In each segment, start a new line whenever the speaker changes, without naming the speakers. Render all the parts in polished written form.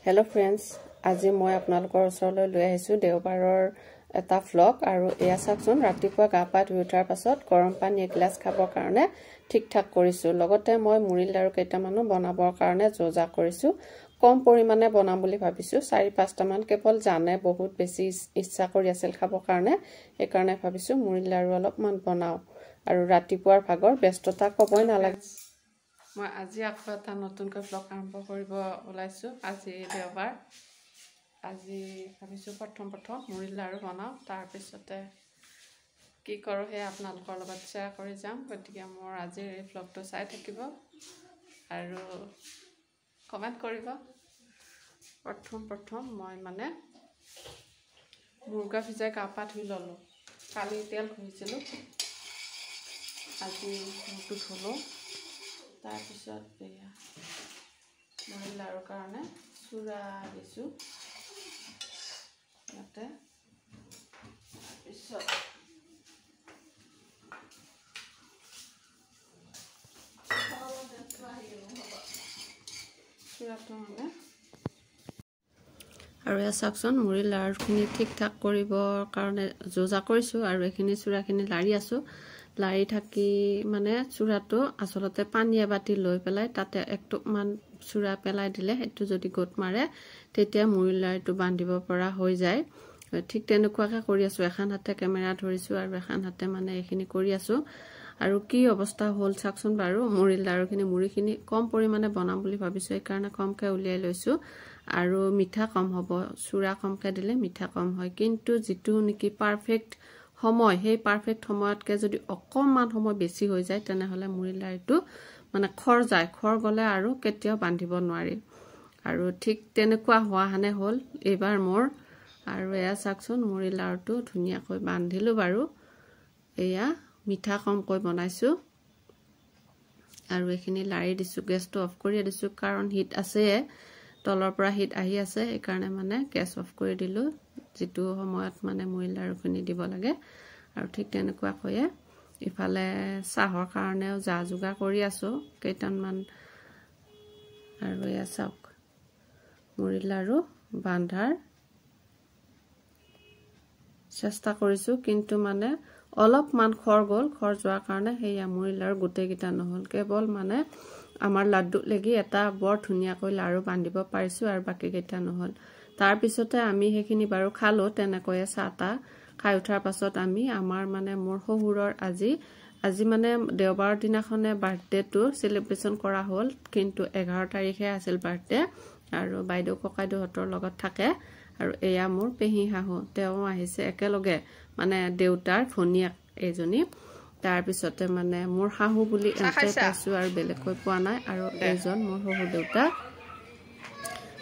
Hello friends, আজি মই আপোনালোকৰ ওচৰলৈ লৈ আহিছো দেওবাৰৰ এটা vlog আৰু এয়া চাকচোন ৰাতিপুৱা গা পা ধুই উঠাৰ পাছত গৰম পানী এগিলাস খাবৰ কাৰণে ঠিক ঠাক কৰিছো লগতে মই মুড়ি লাৰু কেইটামানো বনাবৰ কাৰণে যোজা কৰিছো কম পৰিমাণে বনাম বুলি ভাবিছো 4-5টা মান কেৱল জানে বহুত বেছি ইচ্ছা কৰি আছিল খাবৰ কাৰণে এই কাৰণে ভাবিছো মুড়ি লাৰু অলপমান বনাও আৰু ৰাতিপুৱাৰ ভাগৰ ব্যস্ততা কবই নালাগে মই আজি আকৌ এটা নতুনকৈ ব্লগ আৰম্ভ কৰিব ওলাইছো আজি দেওবাৰ আজি ভাবিছো প্ৰথম মুড়ি লাৰু বনাও তাৰ পিছতে কি কৰো হে আপোনালোকৰ লগত শ্বেয়াৰ কৰি যাম গতিকে মোৰ আজিৰ এই ব্লগটো চাই থাকিব আৰু কমেন্ট কৰিব প্ৰথম মই মানে মুৰ্গা ভিজাই কাপা ধুই ললো কালি তেল ঘঁহিছিলো আজি মুটো ধুলো তাৰ পিছত এয়া মুড়ি লাৰুৰ কাৰণে চুৰা দিছো ইয়াতে পিছত চুৰাটো মানে আৰু এয়া চাকচোন মুড়ি লাৰুখিনি ঠিক ঠাক কৰিবৰ কাৰণে যোজা কৰিছো আৰু এখিনি চুৰাখিনি লাৰি আছো লাৰি থাকি মানে চুৰাটো আসলতে পানী এবাটি লৈ পেলাই তাতে একটুকমান চুৰা পেলাই দিলে হেতু যদি গোট মাৰে তেতিয়া মুড়ি লাৰুটো বান্ধিব পৰা হৈ যায় ঠিক তেনেকুৱাকে কৰি আছো এখন হাতে কেমেৰা ধৰিছো আৰু এখন হাতে মানে এখিনি কৰি আছো আৰু কি অৱস্থা হ'ল চাকচোন বাৰু মুড়ি লাৰুখিনি মুড়িখিনি কম পৰিমাণে বনাম বুলি ভাবিছো এই কাৰণে কমকে উলিয়াই লৈছো আৰু মিঠা কম হ'ব চুৰা কমকে দিলে মিঠা কম হয় কিন্তু যেটো নেকি পারফেক্ট সময় সেই পারফেক্ট সময়তকে যদি অকমান সময় বেছি হৈ যায় তেনে হলে মুড়ি লাৰুটো মানে খৰ যায় খৰ গলে আৰু কেতিয়াও বান্ধিব নোৱাৰি আৰু ঠিক তেনেকুৱা হোৱা হানে হল এবাৰ মোৰ আৰু এয়া চাকচোন মুড়ি লাৰুটো ধুনিয়াকৈ বান্ধিলো বাৰু এয়া মিঠা কমকৈ বনাইছো আৰু এখিনি লাৰি দিছো গেছটো অফ কৰি দিছো কাৰণ হিট আছে তলৰ পৰা হিট আহি আছে এই কাৰণে মানে গেছ অফ কৰি দিলো যেটো সময়ত মানে মুড়ি লাৰুখিনি দিব লাগে আৰু ঠিক তেনেকুৱা কয়ে ইফালে চাহৰ কাৰণেও যা যোগাৰ কৰি আছো কেইটামান আৰু এয়া চাওক মুড়ি লাৰু বান্ধাৰ চেষ্টা কৰিছো কিন্তু মানে অলপমান খৰ গল খৰ যোৱাৰ কাৰণে হেয়া মুড়ি লাৰু গোটেই গিটা নহল কেৱল মানে আমাৰ লাড্ডু লাগি এটা বৰ ধুনিয়াকৈ লাৰু বান্ধিব পাৰিছো আৰু বাকি কেইটা নহল তাৰ পিছতে আমি হেখিনি বাৰু খালো তেনেকৈ চাহটা খাই উঠাৰ পাছত আমি আমাৰ মানে মোৰ শহুৰৰ আজি মানে দেওবাৰৰ দিনাখনে বাৰ্থডে টো সেলিব্ৰেশন কৰা হল কিন্তু 11 তাৰিখে আছিল বাৰ্থডে আৰু বাইদেউ ককাইদেউ হতৰ লগত থাকে আৰু এয়া মোৰ পেহি হাহু তেও আহিছে একেলগে মানে দেউতাৰ ভনিয়াক এজনী তাৰ পিছতে মানে মোৰ হাহু বুলি এতে পাইছো আৰু বেলেগকৈ পোৱা নাই আৰু এজন মোৰ শহুৰ দেউতা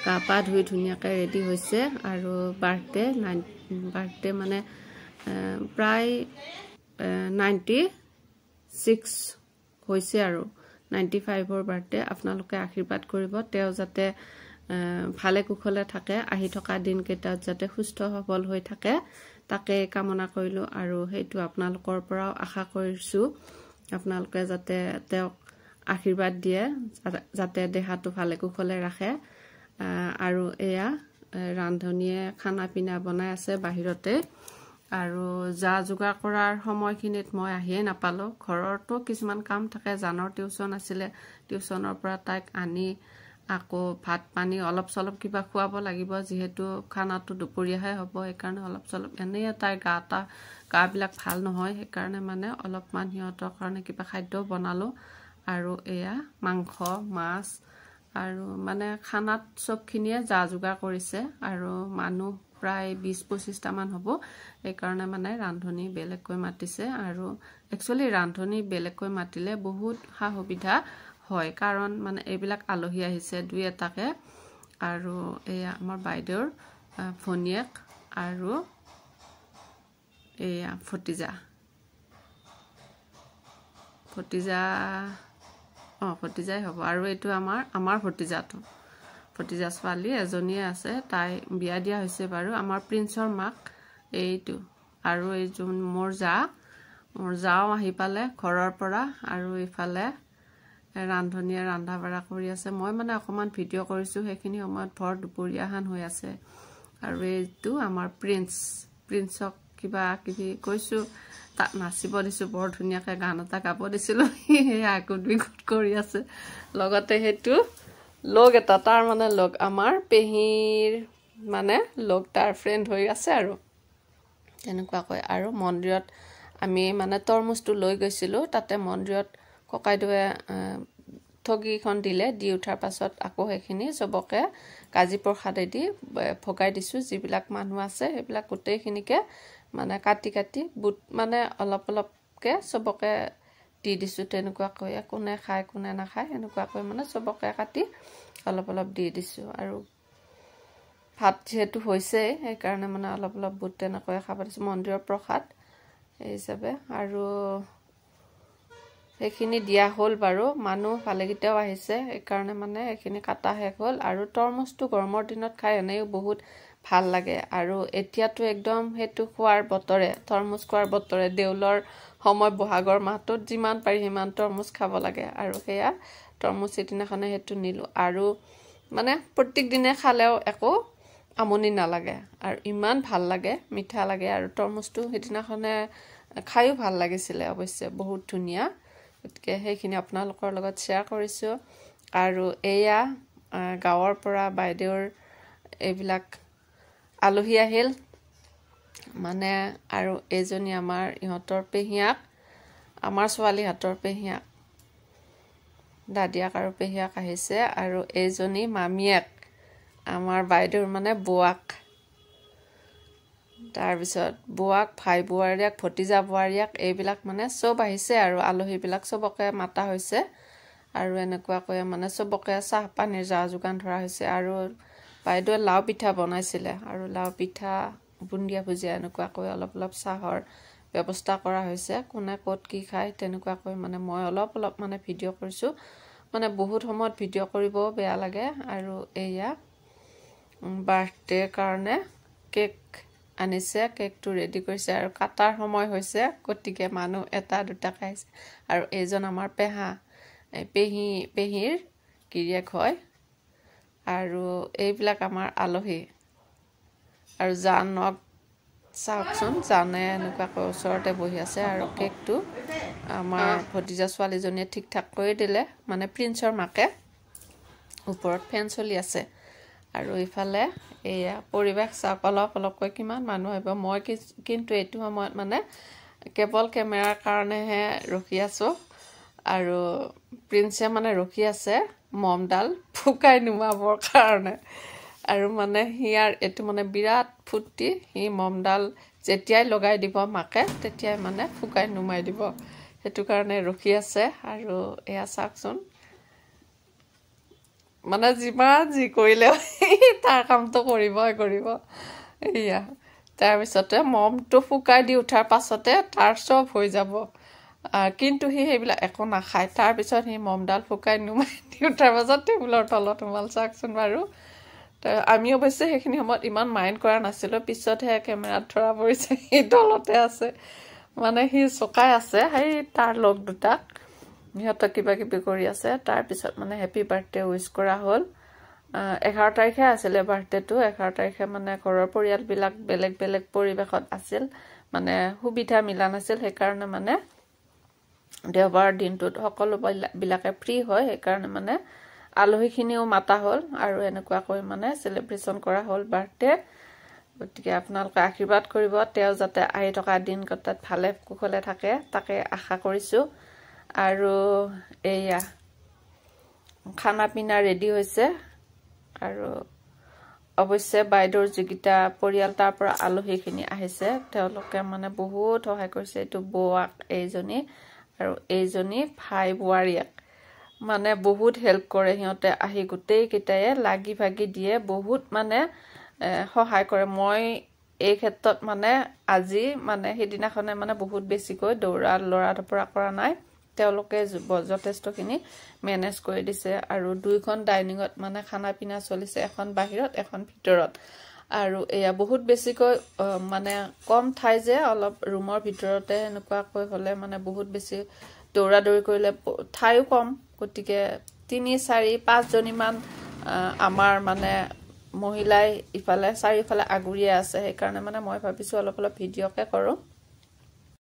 কাপা ধুই ধুনিয়াকৈ ৰেডি হৈছে আৰু বাৰ্থডে মানে প্ৰায় 96 হৈছে আৰু 95 ৰ বাৰ্থডে আপোনালোকে আশীৰ্বাদ কৰিব তেও যাতে ভালে কুশলে থাকে আহি থকা দিন কেইটাত যাতে সুস্থ সবল হৈ থাকে তাকে কামনা কৰিলো আৰু হেতু আপোনালোকৰ পৰাও আশা কৰিছো আপোনালোকে যাতে তেওক আশীৰ্বাদ দিয়ে যাতে দেহাটো ভালে কুশলে ৰাখে আৰু এয়া ৰান্ধনিয়ে খানা পিনা বনাই আছে বাহিৰতে আৰু যা যোগাৰ কৰাৰ সময়খিনিত মই আহিয়ে নাপালো ঘৰৰটো কিছুমান কাম থাকে জানৰ টিউচন আছিল টিউচনৰ পৰা তাইক আনি আকৌ ভাত পানী অলপ চলপ কিবা খুৱাব লাগিব যেহেতু খানাটো দুপৰীয়াহে হ'ব এই কাৰণে অলপ চলপ এনে তাই গা বিলাক ভাল নহয় সেই কাৰণে মানে অলপমান হিয়তৰ কাৰণে কিবা খাদ্য বনালো আৰু এয়া মাংস মাছ আৰু মানে খানাত সবখিনিয়ে যা যোগাৰ কৰিছে আৰু মানুহ প্ৰায় 20-25টা মান হ'ব এই কাৰণে মানে ৰান্ধনি বেলেগকৈ মাতিছে আৰু একচুয়ালি ৰান্ধনি বেলেগকৈ মাতিলে বহুত সা সুবিধা হয় কাৰণ মানে এইবিলাক আলহী আহিছে দুই এটাকে আৰু এয়া আমাৰ বাইদেউৰ ভনিয়েক আৰু এয়া ভতিজাই হ'ব আৰু এটো আমাৰ ভতিজা ছোৱালী এজনীয়ে আছে তাই বিয়া দিয়া হৈছে বাৰু আমাৰ প্ৰিন্সৰ মাক এইটো আৰু এই মোৰ যাও আহি পালে ঘৰৰ পৰা আৰু ইফালে ৰান্ধনীয়ে ৰন্ধা বঢ়া কৰি আছে মই মানে অকমান ভিডিঅ' কৰিছো সেইখিনি সময়ত ভৰ দুপৰীয়া হান হৈ আছে আৰু এইটো আমাৰ প্ৰিন্সক কিবা কিবি কৈছো তাক নাচিব দিছো বৰ ধুনীয়াকৈ গান এটা গাব দিছিলো এই আগুত বিগুত কৰি আছে লগতে হেতু লগ এটা তাৰ মানে লগ আমাৰ পেহিৰ মানে লগ তাৰ ফ্ৰেন্ড হৈ আছে আৰু তেনেকুৱা কয় আৰু মন্দিৰত আমি মানে তৰমুজটো লৈ গৈছিলো তাতে মন্দিৰত ককাইদুৱে ঠগিখন দিলে দি উঠাৰ পাছত আকৌ হেখিনি সবকে কাজি প্ৰসাদে দি ভগাই দিছো যিবিলাক মানুহ আছে সেইবিলাক গোটেইখিনিকে মানে কাটি কাটি বুট মানে অলপ অলপকে সবকে দি দিছো তেনেকুৱা কয় কোনে খায় কোনে নাখায় এনেকুৱা কয় মানে সবকে কাটি অলপ অলপ দি দিছো আৰু ভাত যেহেতু হৈছে এই কাৰণে মানে অলপ অলপ বুট তেনেকৈ খাব দিছো মন্দিৰৰ প্ৰসাদ এই হিচাপে আৰু এখিনি দিয়া হল বাৰু মানুহ ভালেগিটাও আহিছে এই কাৰণে মানে এখিনি কাটা শেষ হল আৰু তৰমুজটো গৰমৰ দিনত খাই এনেও বহুত ভাল লাগে আৰু এতিয়াটো একদম হেতু খোৱাৰ বতৰে তৰমুজ খোৱাৰ বতৰে দেউলৰ সময় বহাগৰ মাহটোত যিমান পাৰি হিমান তৰমুজ খাব লাগে আৰু হেয়া তৰমুজ সিদিনাখনে হেতু নিলো আৰু মানে প্ৰত্যেক দিনে খালেও একো আমনি নালাগে আৰু ইমান ভাল লাগে মিঠা লাগে আৰু তৰমুজটো সিদিনাখনে খাইও ভাল লাগিছিলে অৱশ্যে বহুত ধুনিয়া গতিকে সেইখিনি আপোনালোকৰ লগত শেয়াৰ কৰিছো আৰু এয়া গাঁৱৰ পৰা বাইদেউৰ এইবিলাক আলহী আহিল মানে আৰু এজনী আমাৰ ইহঁতৰ পেহিয়াক আমাৰ ছোৱালী হাতৰ পেহিয়াক দাদিয়াক আৰু পেহিয়াক আহিছে আৰু এজনী মামিয়াক আমাৰ বাইদেউৰ মানে বুৱাক তাৰ পিছত বুৱাক ভাই বুৱাৰিয়াক ভতিজা বুৱাৰিয়াক এইবিলাক মানে সব আহিছে আৰু আলহী বিলাক সবকে মাতা হৈছে আৰু এনেকুৱা কয় মানে সবকে চাহ পানীৰ যা যোগান ধৰা হৈছে আৰু বাইদেউ লাউ পিঠা বনাইছিলে আৰু লাউ পিঠা বুন্দিয়া ভুজিয়া এনেকুৱা কয় অলপ অলপ চাহৰ ব্যৱস্থা কৰা হৈছে কোনে কত কি খায় তেনেকুৱা কয় মানে মই অলপ অলপ মানে ভিডিঅ' কৰিছো মানে বহুত সময়ত ভিডিঅ' কৰিব বেয়া লাগে আৰু এয়া বাৰ্থডে কাৰণে কেক আনিছে কেকটো ৰেডি কৰিছে আৰু কাটাৰ সময় হৈছে গতিকে মানুহ এটা দুটা খাইছে আৰু এজন আমাৰ পেহা পেহিৰ গিৰিয়েক হয় আৰু এইবিলাক আমাৰ আলহী আৰু জানক চাওকচোন জানে এনেকুৱাকৈ ওচৰতে বহি আছে আৰু কেকটো আমাৰ ভতিজা ছোৱালীজনীয়ে ঠিক ঠাক কৰি দিলে মানে প্ৰিন্সৰ মাকে ওপৰত ফেন চলি আছে আৰু ইফালে এয়া পৰিবেশ চাওক অলপ অলপকৈ কিমান মানুহ আহিব মই কিন্তু এইটো সময়ত মানে কেৱল কেমেৰাৰ কাৰণেহে ৰখি আছো আৰু প্ৰিন্সে মানে ৰখি আছে মমডাল ফুকাই নুমাবৰ কাৰণে আৰু মানে হিয়াৰ এটো মানে বিৰাট ফুটি হি মমডাল যেতিয়াই লগাই দিব মাকে তেতিয়াই মানে ফুকাই নুমাই দিব হেতু কাৰণে ৰখি আছে আৰু এয়া চাওকচোন মানে যিমান যি কৰিলে তাৰ কামটো কৰিব এয়া তাৰ পিছতে মমটো ফুকাই দি উঠাৰ পাছতে তাৰ সব হৈ যাব কিন্তু হি হেবিলাক একো নাখায় তাৰ পিছত হি মমডাল ফুকাই নুমাই দি উঠাৰ পাছত টেবুলৰ তলত উমাল চাওকচোন বাৰু আমি অৱশ্যে সেইখিনি সময়ত ইমান মাইন্ড কৰা নাছিলো পিছতহে কেমেৰাত ধৰা পৰিছে হি তলতে আছে মানে হি চকাই আছে হেই তাৰ লগ দুটাক ইহঁত কিবা কিবি কৰি আছে তাৰ পিছত মানে হেপি বাৰ্থডে উইশ কৰা হল 11 তাৰিখে আছিল বাৰ্থডেটো 11 তাৰিখে মানে ঘৰৰ পৰিয়াল বিলাক বেলেগ বেলেগ পৰিবেশত আছিল মানে সুবিধা মিলা নাছিল সেই কাৰণে মানে দেওবাৰ দিনটোত সকলো বিলাকে ফ্ৰী হয় সেই কাৰণে মানে আলহীখিনিও মাতা হল আৰু এনেকুৱা কৈ মানে সেলিব্ৰেশন কৰা হল বাৰ্থডে গতিকে আপোনালোকে আশীৰ্বাদ কৰিব তেও যাতে আহি থকা দিন কটাত ভালে কুশলে থাকে তাকে আশা কৰিছো আৰু এয়া খানা পিনা ৰেডি হৈছে আৰু অৱশ্যে বাইদেউৰ যিগিটা পৰিয়াল তাৰ পৰা আলহীখিনি আহিছে তেওঁলোকে মানে বহুত সহায় কৰিছে এটো বুৱাক এইজনী আৰু এইজনী ভাই বুৱাৰিয়াক মানে বহুত হেল্প কৰে হিয়তে আহি গুটেই কিটায়ে লাগি ভাগি দিয়ে বহুত মানে সহায় কৰে মই এই ক্ষেত্ৰত মানে আজি মানে হিদিনাখনে মানে বহুত বেছিকৈ দৌৰা লৰা ধপৰা কৰা নাই তেওঁলোকে যথেষ্টখিনি মেনেজ কৰি দিছে আৰু দুইখন ডাইনিঙত মানে খানা পিনা চলিছে এখন বাহিৰত এখন ভিতৰত আৰু এয়া বহুত বেছিকৈ মানে কম ঠাই যে অলপ ৰুমৰ ভিতৰতে এনেকুৱাকৈ হলে মানে বহুত বেছি দৌৰা দৌৰি কৰিলে ঠাইও কম গতিকে 3-4-5 জনীমান আমাৰ মানে মহিলাই ইফালে চাৰিওফালে আগুৰিয়ে আছে সেইকাৰণে মানে মই ভাবিছো অলপ অলপ ভিডিঅ'কে কৰোঁ